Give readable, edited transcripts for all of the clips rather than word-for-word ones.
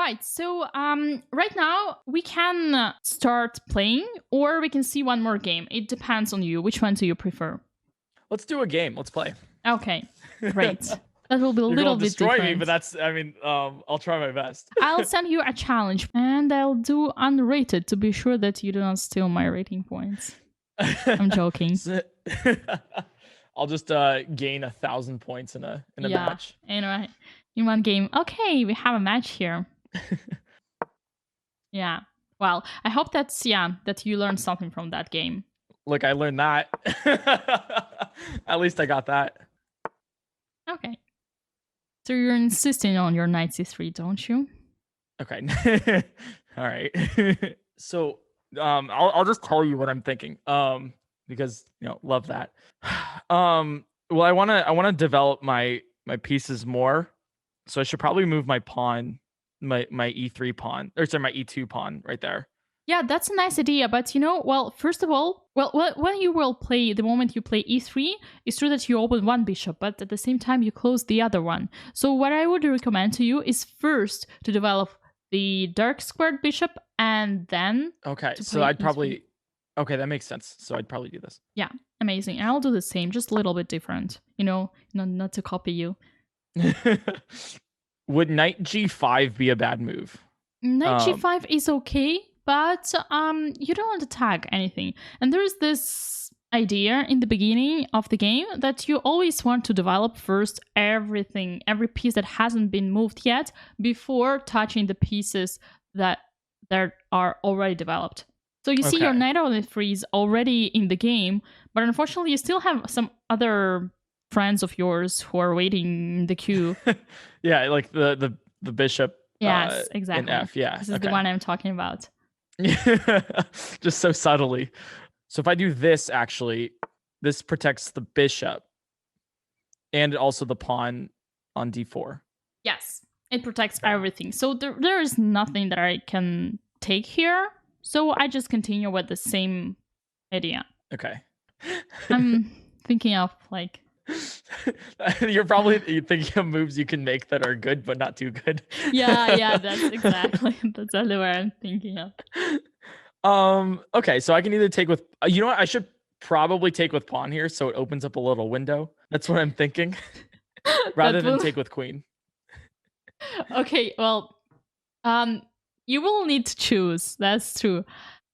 right. So right now we can start playing, or we can see one more game. It depends on you. Which one do you prefer? Let's do a game. Let's play. Okay, great. That will be a You're little gonna bit destroy different. me, but I'll try my best. I'll send you a challenge, and I'll do unrated to be sure that you do not steal my rating points. I'm joking. I'll just gain 1,000 points in a match. Anyway, in one game. Okay, we have a match here. Yeah. Well, I hope that you learned something from that game. Look, I learned that. At least I got that. Okay. So you're insisting on your knight c3, don't you? Okay. All right. So I'll just tell you what I'm thinking. Because love that. Well, I wanna develop my pieces more. So I should probably move my pawn, my e3 pawn, or sorry, my e2 pawn right there. Yeah, that's a nice idea. But well, first of all, when you will play, the moment you play e3, it's true that you open one bishop, but at the same time you close the other one. So what I would recommend to you is first to develop the dark squared bishop, and then okay. So I'd probably E3. Okay, that makes sense. So I'd probably do this. Yeah, amazing. I'll do the same, just a little bit different. Not to copy you. Would knight g5 be a bad move? Knight g5 is okay, but you don't want to tag anything. And there's this idea in the beginning of the game that you always want to develop first every piece that hasn't been moved yet before touching the pieces that are already developed. So you see your knight on e3 is already in the game, but unfortunately you still have some other friends of yours who are waiting in the queue. Yeah, like the bishop. Yes, exactly. In F, yeah. This is the one I'm talking about. Just so subtly. So if I do this, actually, this protects the bishop and also the pawn on d4. Yes, it protects everything. So there is nothing that I can take here. So I just continue with the same idea. Okay. I'm thinking of like... You're probably thinking of moves you can make that are good, but not too good. Yeah, that's exactly what I'm thinking of. Okay, so I can either take with, you know what? I should probably take with pawn here, so it opens up a little window. That's what I'm thinking. Rather than take with queen. Okay, well, you will need to choose. That's true.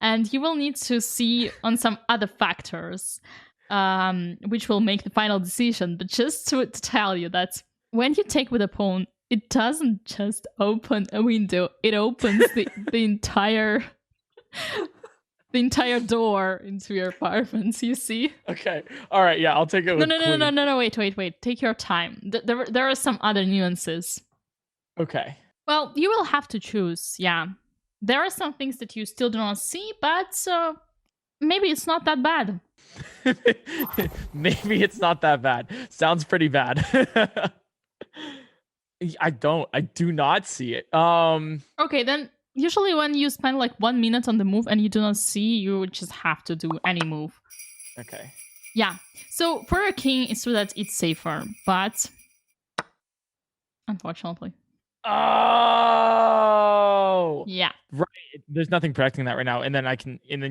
And you will need to see on some other factors, which will make the final decision. But just to tell you that when you take with a pawn, it doesn't just open a window. It opens the entire door into your apartments, you see? Okay. All right. Yeah, I'll take it with queen. No. Wait. Take your time. There are some other nuances. Okay. Well, you will have to choose, yeah. There are some things that you still do not see, but maybe it's not that bad. Maybe it's not that bad. Sounds pretty bad. I do not see it. Okay, then usually when you spend like 1 minute on the move and you do not see, you just have to do any move. Okay. Yeah. So for a king, it's true that it's safer, but unfortunately. Oh. Yeah. Right. There's nothing protecting that right now, and then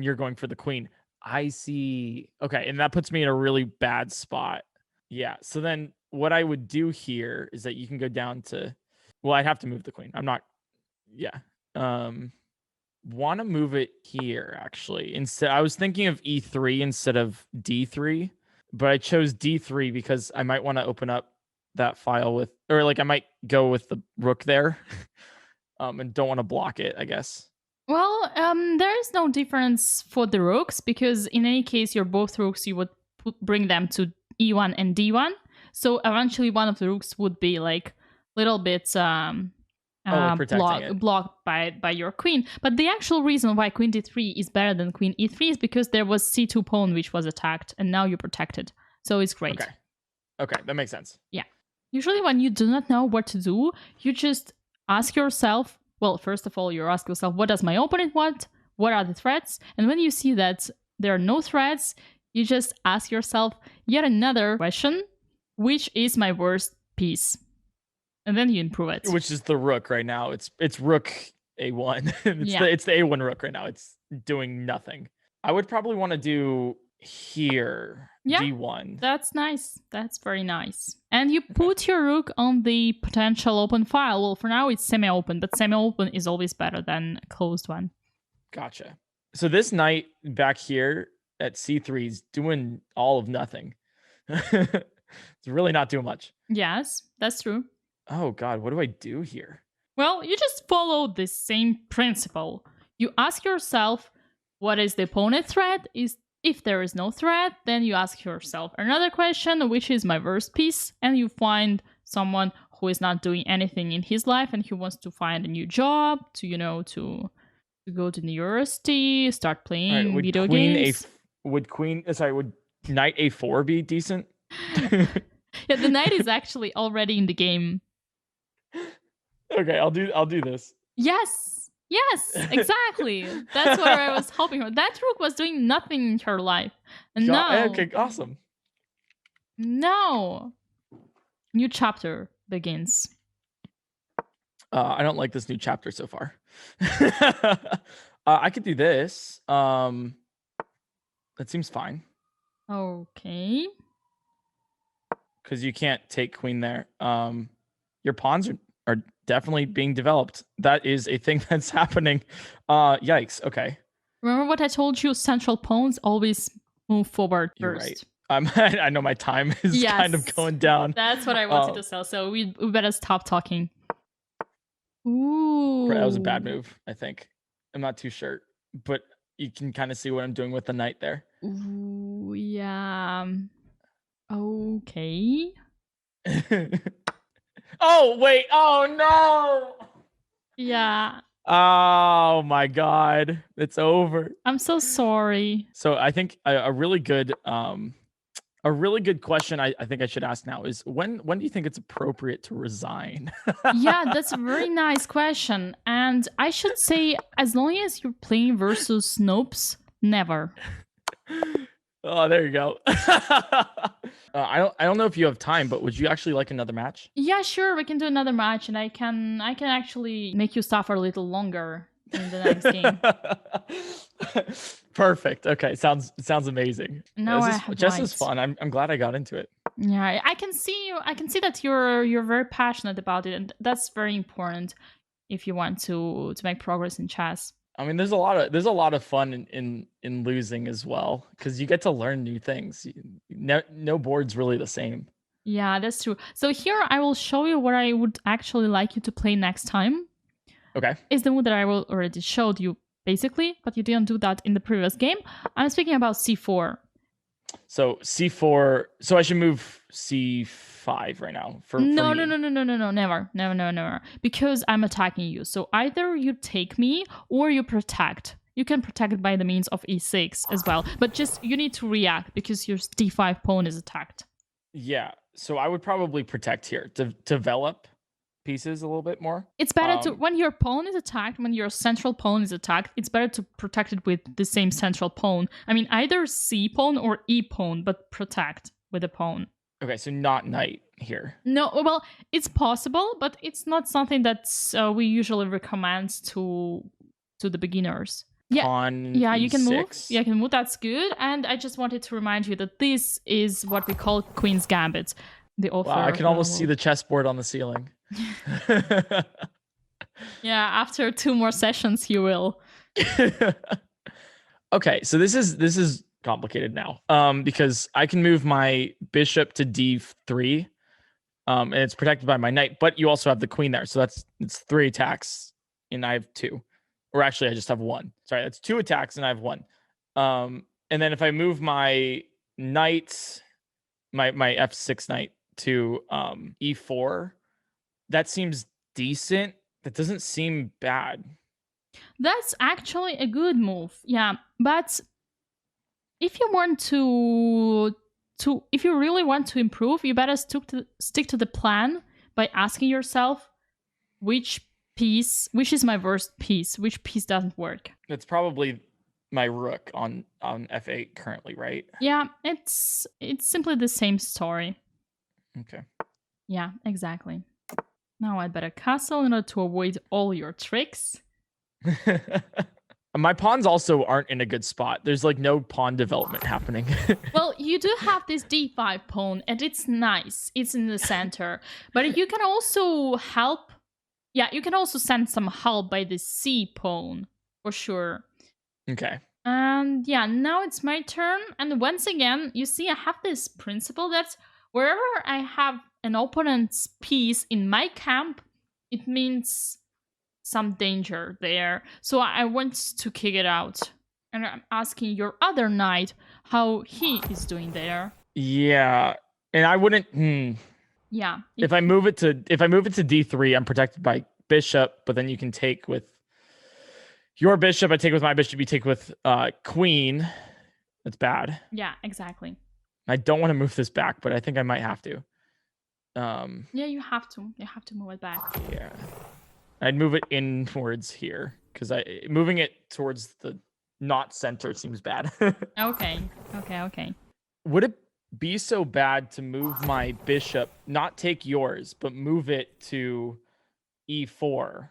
you're going for the queen. I see. Okay, and that puts me in a really bad spot. Yeah. So then what I would do here is that you can go down to, well, I'd have to move the queen. I'm not. Yeah. Want to move it here actually. Instead, I was thinking of e3 instead of d3, but I chose d3 because I might want to open up that file with, or like I might go with the rook there, and don't want to block it, I guess. Well, there is no difference for the rooks because in any case, your both rooks, you would bring them to e1 and d1. So eventually, one of the rooks would be like a little bit blocked by your queen. But the actual reason why queen d3 is better than queen e3 is because there was c2 pawn which was attacked, and now you're protected. So it's great. Okay, that makes sense. Yeah. Usually when you do not know what to do, you just ask yourself, well, first of all, you ask yourself, what does my opponent want? What are the threats? And when you see that there are no threats, you just ask yourself yet another question, which is my worst piece? and then you improve it. Which is the rook right now. It's rook a1. Yeah. It's the a1 rook right now. It's doing nothing. I would probably want to do here Yeah. d1. That's nice. That's very nice. And you put your rook on the potential open file. Well, for now it's semi-open, but semi-open is always better than a closed one. Gotcha. So this knight back here at c3 is doing all of nothing. It's really not doing much. Yes, that's true. Oh god, what do I do here? Well, you just follow the same principle. You ask yourself, what is the opponent threat? If there is no threat, then you ask yourself another question, which is my worst piece, and you find someone who is not doing anything in his life and who wants to find a new job, to go to university, start playing video games. Would knight a4 be decent? Yeah, the knight is actually already in the game. Okay, I'll do this. Yes, exactly. That's what I was hoping for. That rook was doing nothing in her life. And now, okay, awesome. No. New chapter begins. I don't like this new chapter so far. I could do this. That seems fine. Okay. Because you can't take queen there. Your pawns are definitely being developed. That is a thing that's happening. Yikes. Okay. Remember what I told you? Central pawns always move forward first. You're right. I know my time is kind of going down. That's what I wanted to say. So we better stop talking. Ooh. That was a bad move, I think. I'm not too sure. But you can kind of see what I'm doing with the knight there. Ooh, yeah. Okay. Oh, wait. Oh, no. Yeah. Oh, my God. It's over. I'm so sorry. So I think a really good question I think I should ask now is when do you think it's appropriate to resign? Yeah, that's a very nice question. And I should say, as long as you're playing versus Snopes, never. Oh, there you go. I don't know if you have time, but would you actually like another match? Yeah, sure. We can do another match, and I can actually make you suffer a little longer in the next game. Perfect. Okay, sounds amazing. No, chess is fun. I'm glad I got into it. Yeah, I can see you. I can see that you're very passionate about it, and that's very important if you want to make progress in chess. I mean, there's a lot of fun in losing as well, because you get to learn new things. No board's really the same. Yeah, that's true. So here I will show you what I would actually like you to play next time. Okay. It's the move that I already showed you, basically, but you didn't do that in the previous game. I'm speaking about c4. So c4. So I should move c5 right now. No, never. Because I'm attacking you. So either you take me or you protect. You can protect it by the means of e6 as well. But just you need to react because your d5 pawn is attacked. Yeah. So I would probably protect here to develop pieces a little bit more. It's better to, when your pawn is attacked, when your central pawn is attacked, it's better to protect it with the same central pawn. I mean, either c pawn or e pawn, but protect with a pawn. Okay, so not knight here. No, well, it's possible, but it's not something that we usually recommend to the beginners. Pawn yeah, you E6. can move. Yeah, you can move. That's good. And I just wanted to remind you that this is what we call Queen's Gambit. The author. Wow, I can almost see the chessboard on the ceiling. Yeah, after 2 more sessions, you will. Okay, so this is complicated now. Because I can move my bishop to d3, and it's protected by my knight. But you also have the queen there, so it's 3 attacks, and I have 2. Or actually, I just have 1. Sorry, that's 2 attacks, and I have 1. And then if I move my knight, my f6 knight to e4, that seems decent. That doesn't seem bad. That's actually a good move. Yeah, but if you want to if you really want to improve, you better stick to the plan by asking yourself which is my worst piece, which piece doesn't work. It's probably my rook on f8 currently, right? Yeah, it's simply the same story. Okay. Yeah, exactly. Now I'd better castle in order to avoid all your tricks. My pawns also aren't in a good spot. There's like no pawn development happening. Well, you do have this d5 pawn, and it's nice. It's in the center. But you can also help. Yeah, you can also send some help by the c pawn, for sure. Okay. And yeah, now it's my turn. And once again, you see, I have this principle that wherever I have an opponent's piece in my camp, it means some danger there. So I want to kick it out. And I'm asking your other knight how he is doing there. Yeah. And I wouldn't Yeah. if I move it to D3, I'm protected by bishop, but then you can take with your bishop, I take with my bishop, you take with queen. That's bad. Yeah, exactly. I don't want to move this back, but I think I might have to. Yeah, you have to. You have to move it back. Yeah. I'd move it inwards here because moving it towards the not center seems bad. Okay. Would it be so bad to move my bishop, not take yours, but move it to E4?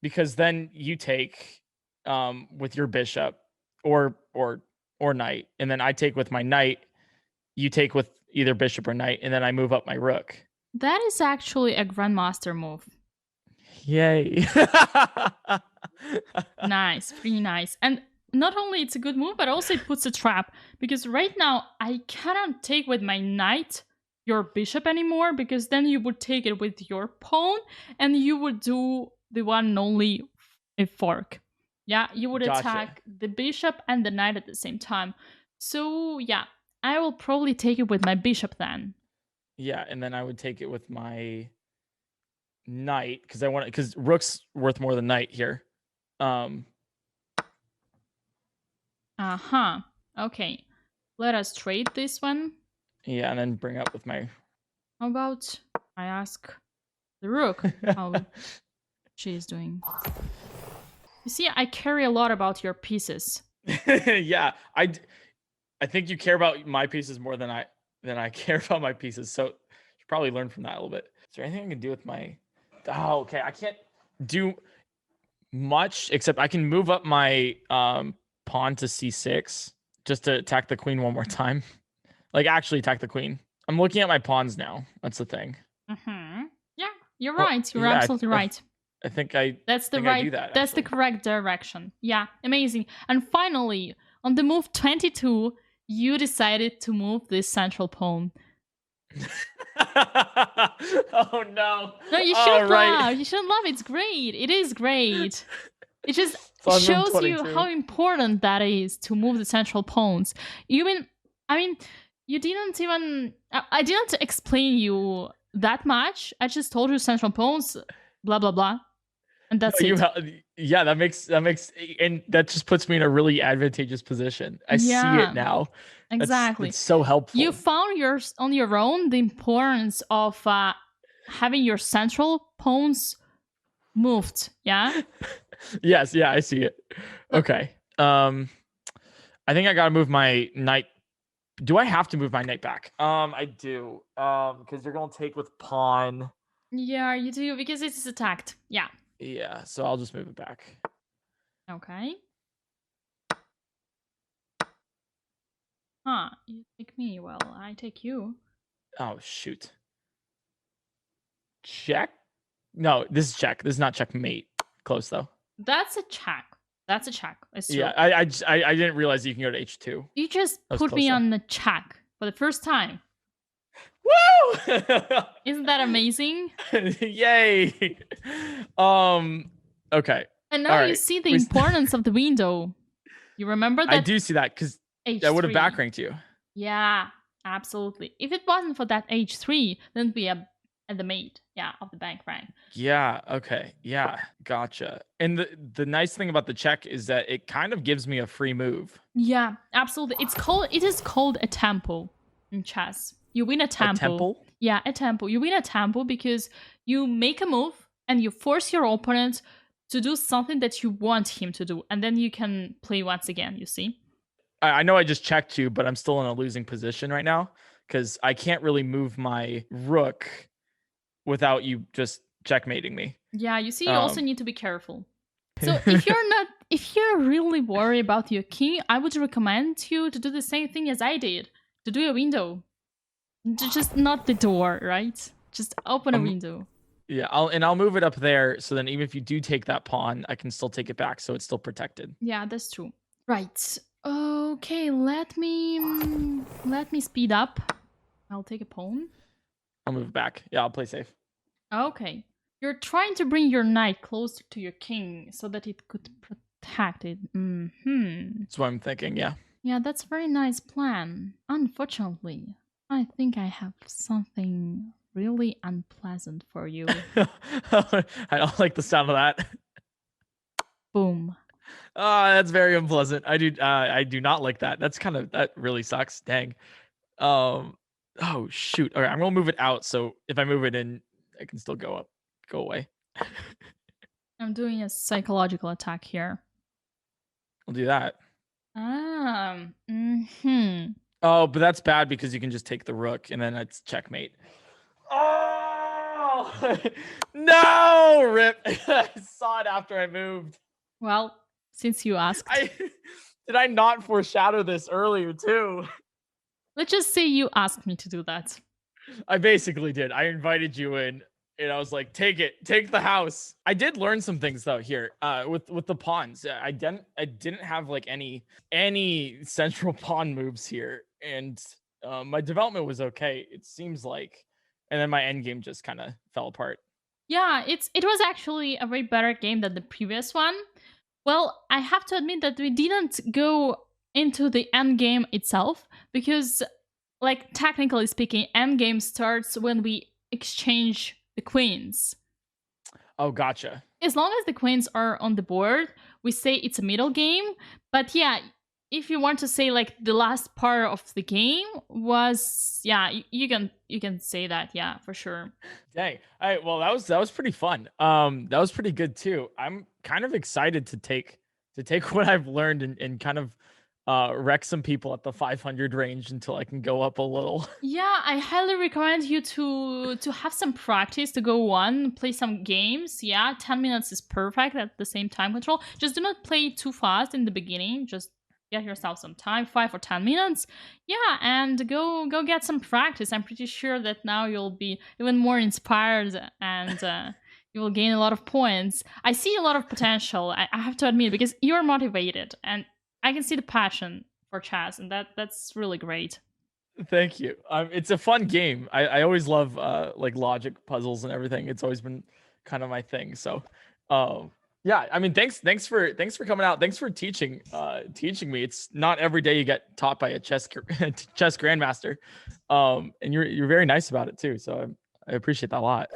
Because then you take with your bishop or knight, and then I take with my knight, you take with either bishop or knight, and then I move up my rook. That is actually a grandmaster move. Yay. Nice, pretty nice. And not only it's a good move, but also it puts a trap. Because right now, I cannot take with my knight your bishop anymore, because then you would take it with your pawn, and you would do the one and only a fork. Yeah, you would attack the bishop and the knight at the same time. So yeah, I will probably take it with my bishop then. Yeah, and then I would take it with my knight because rook's worth more than knight here. Okay. Let us trade this one. Yeah, and then bring up with my. How about I ask the rook how she's doing? You see, I carry a lot about your pieces. Yeah, I think you care about my pieces more than I care about my pieces. So you should probably learn from that a little bit. Is there anything I can do with my? Oh, okay. I can't do much except I can move up my pawn to c6 just to attack the queen one more time. Like actually attack the queen. I'm looking at my pawns now. That's the thing. Yeah, you're right. You're absolutely right. I think that's the think right. I do that, that's the correct direction. Yeah, amazing. And finally, on the move 22, you decided to move this central pawn. Oh no! No, you shouldn't laugh. You shouldn't laugh. It's great. It is great. It just shows you how important that is to move the central pawns. You didn't even. I didn't explain you that much. I just told you central pawns, blah blah blah, and that's it. Yeah, that makes, and that just puts me in a really advantageous position. I see it now. Exactly. It's so helpful. You found on your own the importance of having your central pawns moved. Yeah. Yes. Yeah, I see it. Okay. I think I gotta move my knight. Do I have to move my knight back? I do. Because you're gonna take with pawn. Yeah, you do because it's attacked. Yeah. Yeah. So I'll just move it back. Okay. You take me. Well, I take you. Oh, shoot. Check? No, this is check. This is not checkmate. Close, though. That's a check. That's a check. Yeah, I didn't realize you can go to H2. You just put me on the check for the first time. Woo! Isn't that amazing? Yay! Okay. And now you see the importance of the window. You remember that? I do see that because that would have backranked you. Yeah, absolutely. If it wasn't for that H3, then we'd be at the mate, of the bank rank. Yeah, okay. Yeah, gotcha. And the nice thing about the check is that it kind of gives me a free move. Yeah, absolutely. It is called a tempo in chess. You win a tempo. A tempo? Yeah, a tempo. You win a tempo because you make a move and you force your opponent to do something that you want him to do, and then you can play once again, you see? I know I just checked you, but I'm still in a losing position right now because I can't really move my rook without you just checkmating me. Yeah, you see, you also Um, need to be careful. So if you're really worried about your king, I would recommend you to do the same thing as I did, to do a window. Just not the door, right? Just open a um, window. yeah, I'll move it up there, so then even if you do take that pawn, I can still take it back, so it's still protected. Yeah, that's true. Right. Okay, let me speed up. I'll take a pawn. I'll move it back. Yeah, I'll play safe. Okay. You're trying to bring your knight closer to your king so that it could protect it. That's what I'm thinking. Yeah. Yeah, that's a very nice plan. Unfortunately, I think I have something really unpleasant for you. I don't like the sound of that. Boom. That's very unpleasant. I do not like that. That really sucks. Dang. Oh shoot. All right, I'm gonna move it out. So if I move it in, I can still go away. I'm doing a psychological attack here. I'll do that. Hmm. Oh, but that's bad because you can just take the rook and then it's checkmate. Oh no, rip. I saw it after I moved. Well, since you asked, Did I not foreshadow this earlier too? let's just say you asked me to do that. I basically did. I invited you in and I was like, take the house. I did learn some things though here with the pawns. I didn't have like any central pawn moves here, and my development was okay, it seems like, and then my end game just kind of fell apart. Yeah, it was actually a way better game than the previous one. Well, I have to admit that we didn't go into the end game itself because, like, technically speaking, end game starts when we exchange the queens. Oh, gotcha. As long as the queens are on the board, we say it's a middle game. But yeah, if you want to say like the last part of the game was, yeah, you can say that, yeah, for sure. Dang. All right. Well, that was pretty fun. That was pretty good too. I'm kind of excited to take what I've learned and kind of wreck some people at the 500 range until I can go up a little. Yeah, I highly recommend you to have some practice, to go on, play some games. Yeah, 10 minutes is perfect at the same time control. Just do not play too fast in the beginning. Just get yourself some time, 5 or 10 minutes. Yeah, and go get some practice. I'm pretty sure that now you'll be even more inspired and you will gain a lot of points. I see a lot of potential, I have to admit, because you're motivated and I can see the passion for chess, and that's really great. Thank you. It's a fun game. I always love like logic puzzles and everything. It's always been kind of my thing. So, yeah. I mean, thanks for coming out. Thanks for teaching me. It's not every day you get taught by a chess grandmaster. And you're very nice about it too. So I appreciate that a lot.